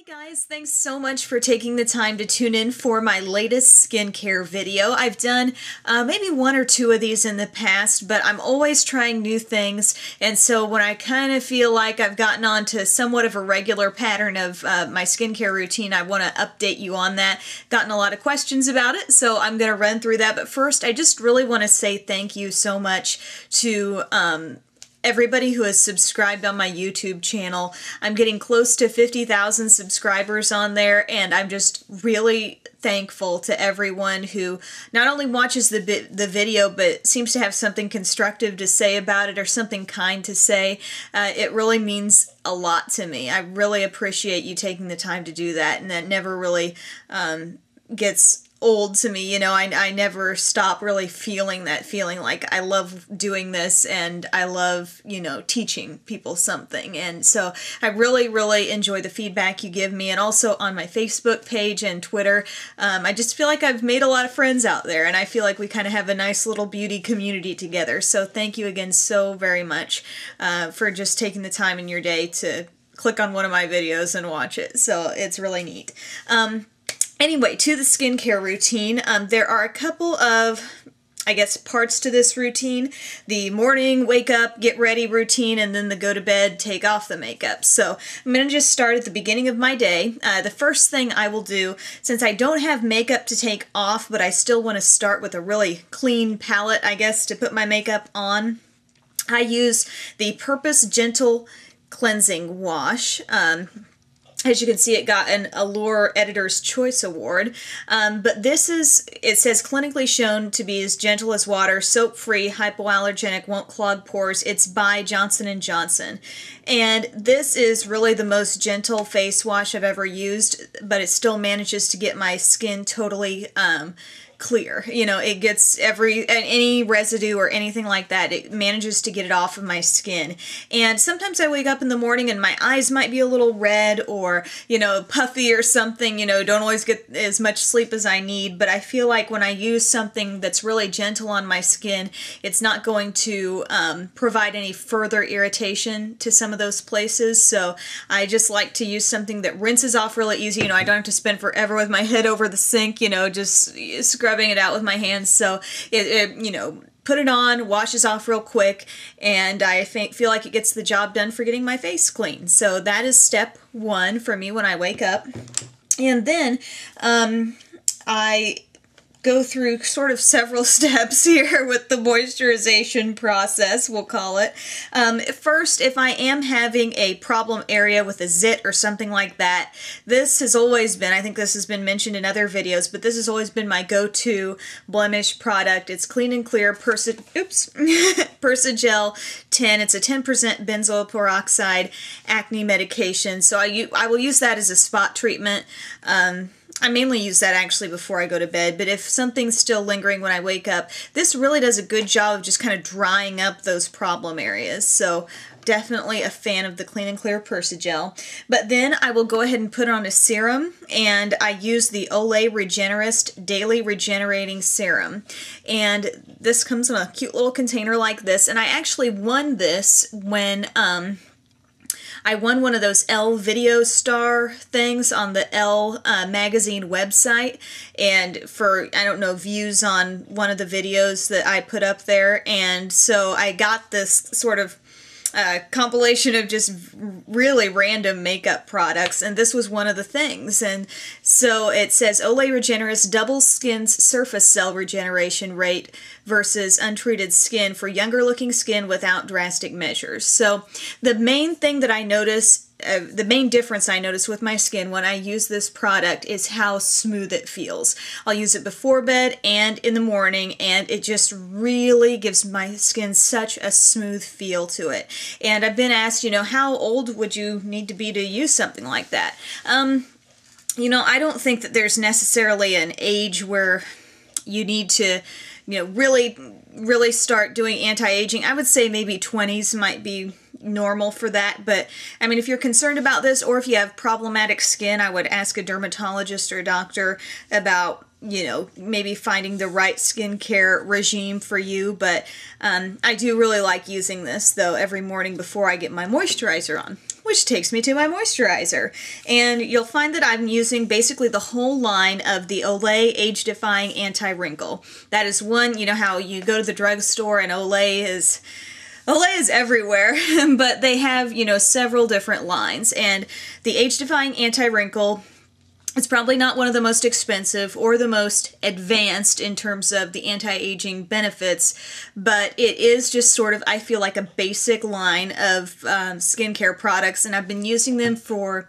Guys, thanks so much for taking the time to tune in for my latest skincare video. I've done maybe one or two of these in the past, but I'm always trying new things, and so when I kind of feel like I've gotten on to somewhat of a regular pattern of my skincare routine, I want to update you on that. Gotten a lot of questions about it, so I'm going to run through that, but first I just really want to say thank you so much to everybody who has subscribed on my YouTube channel. I'm getting close to 50,000 subscribers on there, and I'm just really thankful to everyone who not only watches the video, but seems to have something constructive to say about it or something kind to say. It really means a lot to me. I really appreciate you taking the time to do that, and that never really gets old to me. You know, I never stop really feeling that feeling like I love doing this and I love, you know, teaching people something. And so I really enjoy the feedback you give me, and also on my Facebook page and Twitter. I just feel like I've made a lot of friends out there, and I feel like we kind of have a nice little beauty community together. So thank you again so very much for just taking the time in your day to click on one of my videos and watch it. So it's really neat. Anyway, to the skincare routine, there are a couple of, I guess, parts to this routine. The morning, wake up, get ready routine, and then the go to bed, take off the makeup. So I'm going to just start at the beginning of my day. The first thing I will do, since I don't have makeup to take off, but I still want to start with a really clean palette, I guess, to put my makeup on, I use the Purpose Gentle Cleansing Wash. As you can see, it got an Allure Editor's Choice Award, but this is, it says clinically shown to be as gentle as water, soap-free, hypoallergenic, won't clog pores. It's by Johnson & Johnson. And this is really the most gentle face wash I've ever used, but it still manages to get my skin totally clear. You know, it gets any residue or anything like that. It manages to get it off of my skin. And sometimes I wake up in the morning and my eyes might be a little red or, you know, puffy or something, you know, don't always get as much sleep as I need, but I feel like when I use something that's really gentle on my skin, it's not going to provide any further irritation to some of those places. So I just like to use something that rinses off really easy. You know, I don't have to spend forever with my head over the sink, you know, just scrubbing it out with my hands. So it you know, put it on, washes off real quick, and I feel like it gets the job done for getting my face clean. So that is step one for me when I wake up. And then I go through sort of several steps here with the moisturization process, we'll call it. First, if I am having a problem area with a zit or something like that, this has always been, I think this has been mentioned in other videos, but this has always been my go-to blemish product. It's Clean and Clear Persagel 10. It's a 10% benzoyl peroxide acne medication, so I will use that as a spot treatment. I mainly use that actually before I go to bed, but if something's still lingering when I wake up, this really does a good job of just kind of drying up those problem areas. So definitely a fan of the Clean and Clear Persagel. But then I will go ahead and put on a serum, and I use the Olay Regenerist Daily Regenerating Serum. And this comes in a cute little container like this, and I actually won this when I won one of those Elle Video Star things on the Elle magazine website, and for, I don't know, views on one of the videos that I put up there, and so I got this sort of compilation of just really random makeup products, and this was one of the things. And so it says Olay Regenerist doubles skin's surface cell regeneration rate versus untreated skin for younger looking skin without drastic measures. So the main thing that I notice, the main difference I notice with my skin when I use this product is how smooth it feels. I'll use it before bed and in the morning, and it just really gives my skin such a smooth feel to it. And I've been asked, you know, how old would you need to be to use something like that? You know, I don't think that there's necessarily an age where you need to, you know, really start doing anti-aging. I would say maybe 20s might be normal for that, but I mean, if you're concerned about this, or if you have problematic skin, I would ask a dermatologist or a doctor about, you know, maybe finding the right skincare regime for you. But I do really like using this, though, every morning before I get my moisturizer on. which takes me to my moisturizer. And you'll find that I'm using basically the whole line of the Olay Age-Defying Anti-Wrinkle. That is one, you know how you go to the drugstore and Olay is everywhere, but they have, you know, several different lines. And the Age-Defying Anti-Wrinkle, it's probably not one of the most expensive or the most advanced in terms of the anti-aging benefits, but it is just sort of, I feel like, a basic line of skincare products, and I've been using them for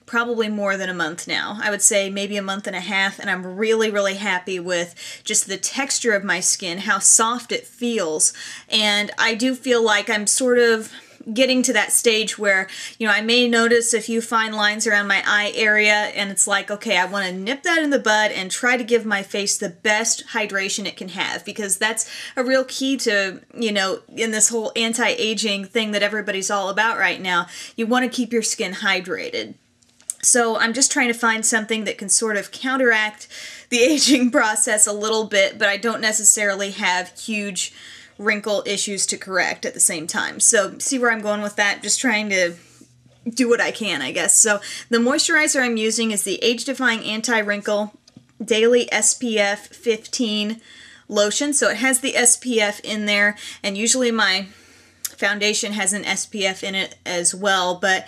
probably more than a month now. I would say maybe a month and a half, and I'm really, really happy with just the texture of my skin, how soft it feels, and I do feel like I'm sort of getting to that stage where, you know, I may notice a few fine lines around my eye area, and it's like, okay, I want to nip that in the bud and try to give my face the best hydration it can have, because that's a real key to, you know, in this whole anti-aging thing that everybody's all about right now. You want to keep your skin hydrated. So I'm just trying to find something that can sort of counteract the aging process a little bit, but I don't necessarily have huge wrinkle issues to correct at the same time. So see where I'm going with that? Just trying to do what I can, I guess. So the moisturizer I'm using is the Age-Defying Anti-Wrinkle Daily SPF 15 Lotion. So it has the SPF in there, and usually my foundation has an SPF in it as well, but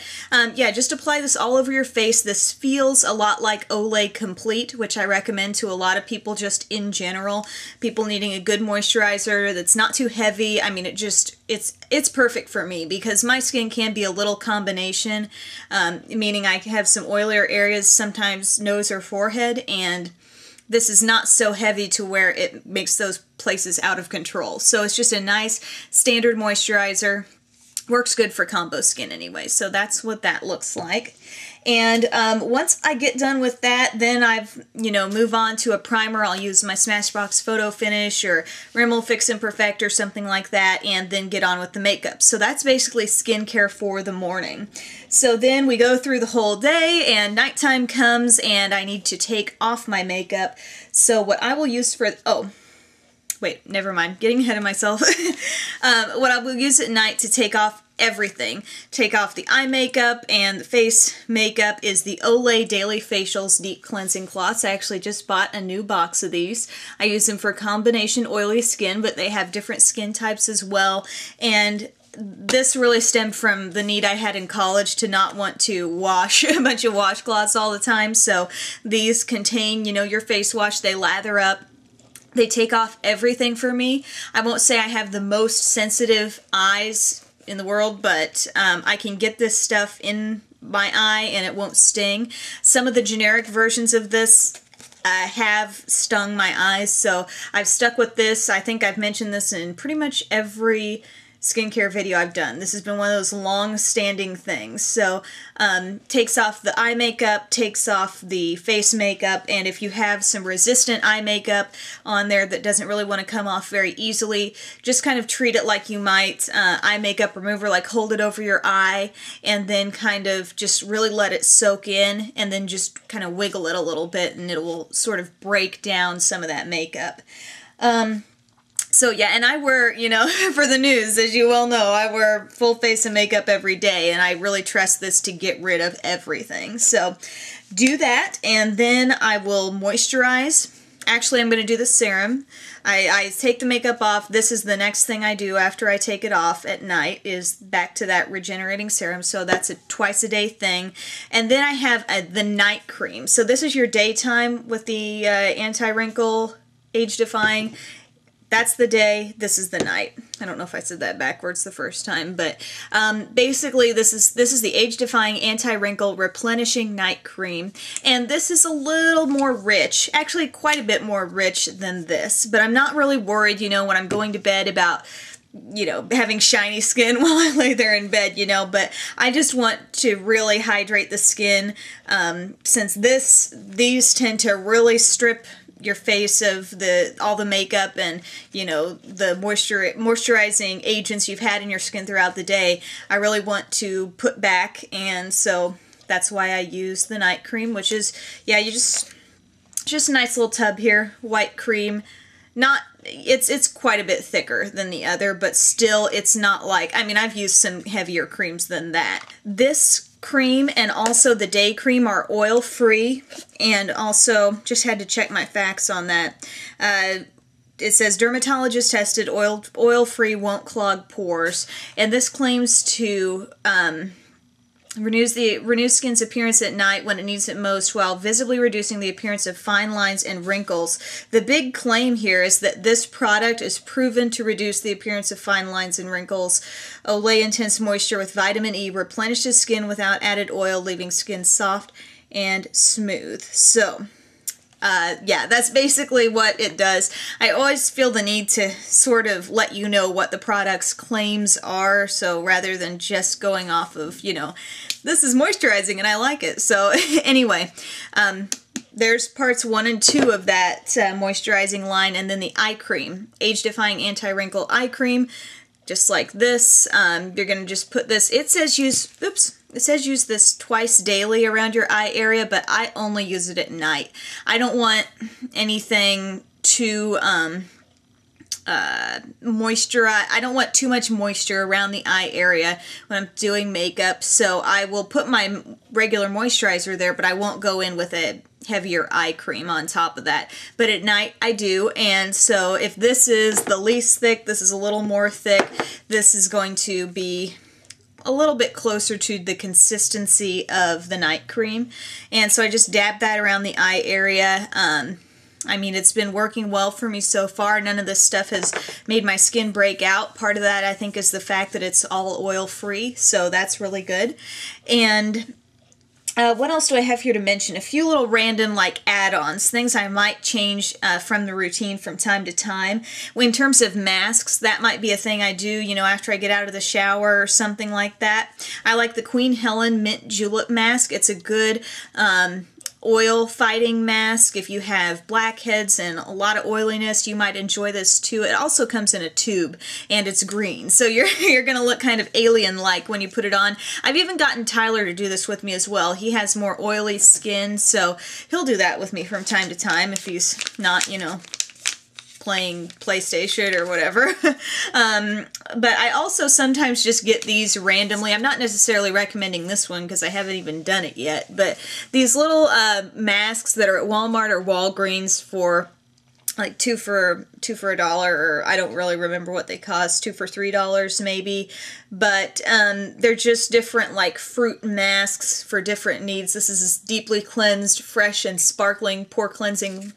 yeah, just apply this all over your face. This feels a lot like Olay Complete, which I recommend to a lot of people just in general. People needing a good moisturizer that's not too heavy. I mean, it's perfect for me because my skin can be a little combination, meaning I have some oilier areas, sometimes nose or forehead, and this is not so heavy to where it makes those places out of control. So it's just a nice standard moisturizer. Works good for combo skin anyway. So that's what that looks like. And once I get done with that, then I've, you know, move on to a primer. I'll use my Smashbox Photo Finish or Rimmel Fix and Perfect or something like that, and then get on with the makeup. So that's basically skincare for the morning. So then we go through the whole day, and nighttime comes, and I need to take off my makeup. So what I will use for, wait, never mind, getting ahead of myself. What I will use at night to take off everything, take off the eye makeup and the face makeup, is the Olay Daily Facials Deep Cleansing Cloths. I actually just bought a new box of these. I use them for combination oily skin, but they have different skin types as well, and this really stemmed from the need I had in college to not want to wash a bunch of washcloths all the time. So these contain, you know, your face wash. They lather up. They take off everything for me. I won't say I have the most sensitive eyes in the world, but I can get this stuff in my eye and it won't sting. Some of the generic versions of this have stung my eyes, so I've stuck with this. I think I've mentioned this in pretty much every skincare video I've done. This has been one of those long-standing things. So takes off the eye makeup, takes off the face makeup, and if you have some resistant eye makeup on there that doesn't really want to come off very easily, just kind of treat it like you might eye makeup remover, like hold it over your eye and then kind of just really let it soak in, and then just kind of wiggle it a little bit and it will sort of break down some of that makeup. So yeah, and I wear, you know, for the news, as you well know, I wear full face of makeup every day, and I really trust this to get rid of everything. So do that, and then I will moisturize. Actually, I'm going to do the serum. I take the makeup off. This is the next thing I do after I take it off at night, is back to that regenerating serum. So that's a twice-a-day thing. And then I have the night cream. So this is your daytime with the Anti-Wrinkle Age-Defying. That's the day, this is the night. I don't know if I said that backwards the first time, but basically this is the Age-Defying Anti-Wrinkle Replenishing Night Cream, and this is a little more rich, actually quite a bit more rich than this, but I'm not really worried, you know, when I'm going to bed about, you know, having shiny skin while I lay there in bed, you know, but I just want to really hydrate the skin, since these tend to really strip your face of all the makeup and, you know, the moisturizing agents you've had in your skin throughout the day. I really want to put back, and so that's why I use the night cream, which is, yeah, you just a nice little tub here, white cream, not, it's quite a bit thicker than the other, but still it's not like, I mean, I've used some heavier creams than that. This cream and also the day cream are oil free, and also just had to check my facts on that. It says dermatologist tested, oil free, won't clog pores, and this claims to renew skin's appearance at night when it needs it most, while visibly reducing the appearance of fine lines and wrinkles. The big claim here is that this product is proven to reduce the appearance of fine lines and wrinkles. Olay Intense Moisture with Vitamin E replenishes skin without added oil, leaving skin soft and smooth. So, yeah, that's basically what it does. I always feel the need to sort of let you know what the product's claims are, so rather than just going off of, you know, this is moisturizing and I like it. So anyway, there's parts 1 and 2 of that moisturizing line, and then the eye cream, Age-Defying Anti-Wrinkle Eye Cream, just like this. You're going to just put this, it says use, it says use this twice daily around your eye area, but I only use it at night. I don't want anything too moisturize. I don't want too much moisture around the eye area when I'm doing makeup, so I will put my regular moisturizer there, but I won't go in with a heavier eye cream on top of that. But at night I do, and so if this is the least thick, this is a little more thick, this is going to be a little bit closer to the consistency of the night cream. And so I just dab that around the eye area. I mean, it's been working well for me so far. None of this stuff has made my skin break out. Part of that, I think, is the fact that it's all oil-free, so that's really good. And what else do I have here to mention? A few little random, like, add-ons, things I might change from the routine from time to time. In terms of masks, that might be a thing I do, you know, after I get out of the shower or something like that. I like the Queen Helene Mint Julep mask. It's a good oil fighting mask. If you have blackheads and a lot of oiliness, you might enjoy this too. It also comes in a tube and it's green, so you're gonna look kind of alien-like when you put it on. I've even gotten Tyler to do this with me as well. He has more oily skin, so he'll do that with me from time to time if he's not, you know, playing PlayStation or whatever. But I also sometimes just get these randomly. I'm not necessarily recommending this one because I haven't even done it yet, but these little masks that are at Walmart or Walgreens for like two for $1, or I don't really remember what they cost, 2 for $3 maybe, but they're just different like fruit masks for different needs. This is deeply cleansed, fresh and sparkling pore cleansing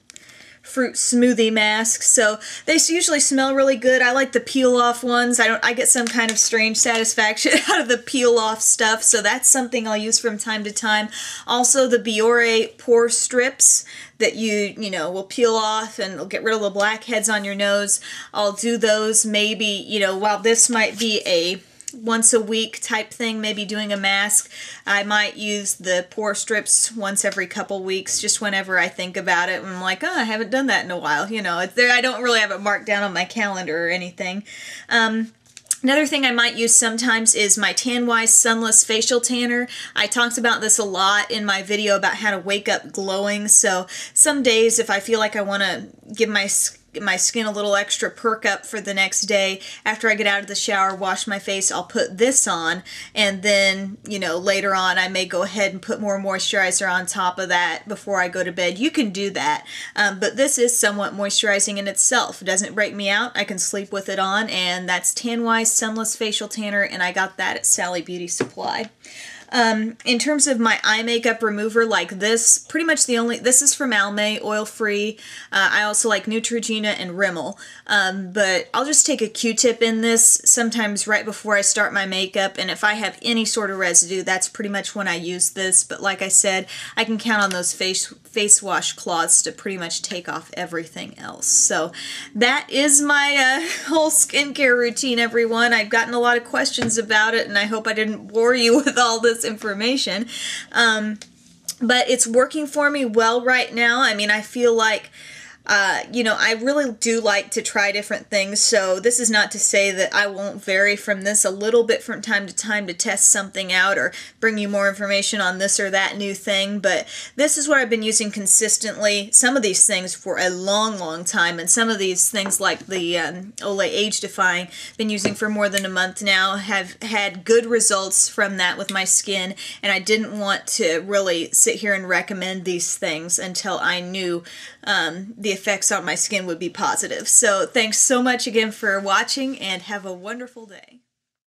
fruit smoothie mask. So they usually smell really good. I like the peel off ones. I get some kind of strange satisfaction out of the peel off stuff, so that's something I'll use from time to time. Also the Biore Pore strips that you know, will peel off and will get rid of the blackheads on your nose. I'll do those maybe, you know, while this might be a once a week type thing, maybe doing a mask, I might use the pore strips once every couple weeks, just whenever I think about it. And I'm like, oh, I haven't done that in a while. You know, it's there. I don't really have it marked down on my calendar or anything. Another thing I might use sometimes is my Tanwise Sunless Facial Tanner. I talked about this a lot in my video about how to wake up glowing. So some days if I feel like I want to give my skin a little extra perk up for the next day, after I get out of the shower, wash my face, I'll put this on, and then, you know, later on I may go ahead and put more moisturizer on top of that before I go to bed. You can do that, but this is somewhat moisturizing in itself. It doesn't break me out. I can sleep with it on, and that's Tanwise Sunless Facial Tanner, and I got that at Sally Beauty Supply. In terms of my eye makeup remover, like this, pretty much this is from Almay, oil-free. I also like Neutrogena and Rimmel, but I'll just take a Q-tip in this sometimes right before I start my makeup, and if I have any sort of residue, that's pretty much when I use this. But like I said, I can count on those face wash cloths to pretty much take off everything else. So that is my whole skincare routine, everyone. I've gotten a lot of questions about it, and I hope I didn't bore you with all this information. But it's working for me well right now. I mean, I feel like You know, I really do like to try different things, so this is not to say that I won't vary from this a little bit from time to test something out or bring you more information on this or that new thing, but this is what I've been using consistently, some of these things for a long time, and some of these things like the Olay Age-Defying, been using for more than a month now, have had good results from that with my skin, and I didn't want to really sit here and recommend these things until I knew the effects on my skin would be positive. So thanks so much again for watching, and have a wonderful day.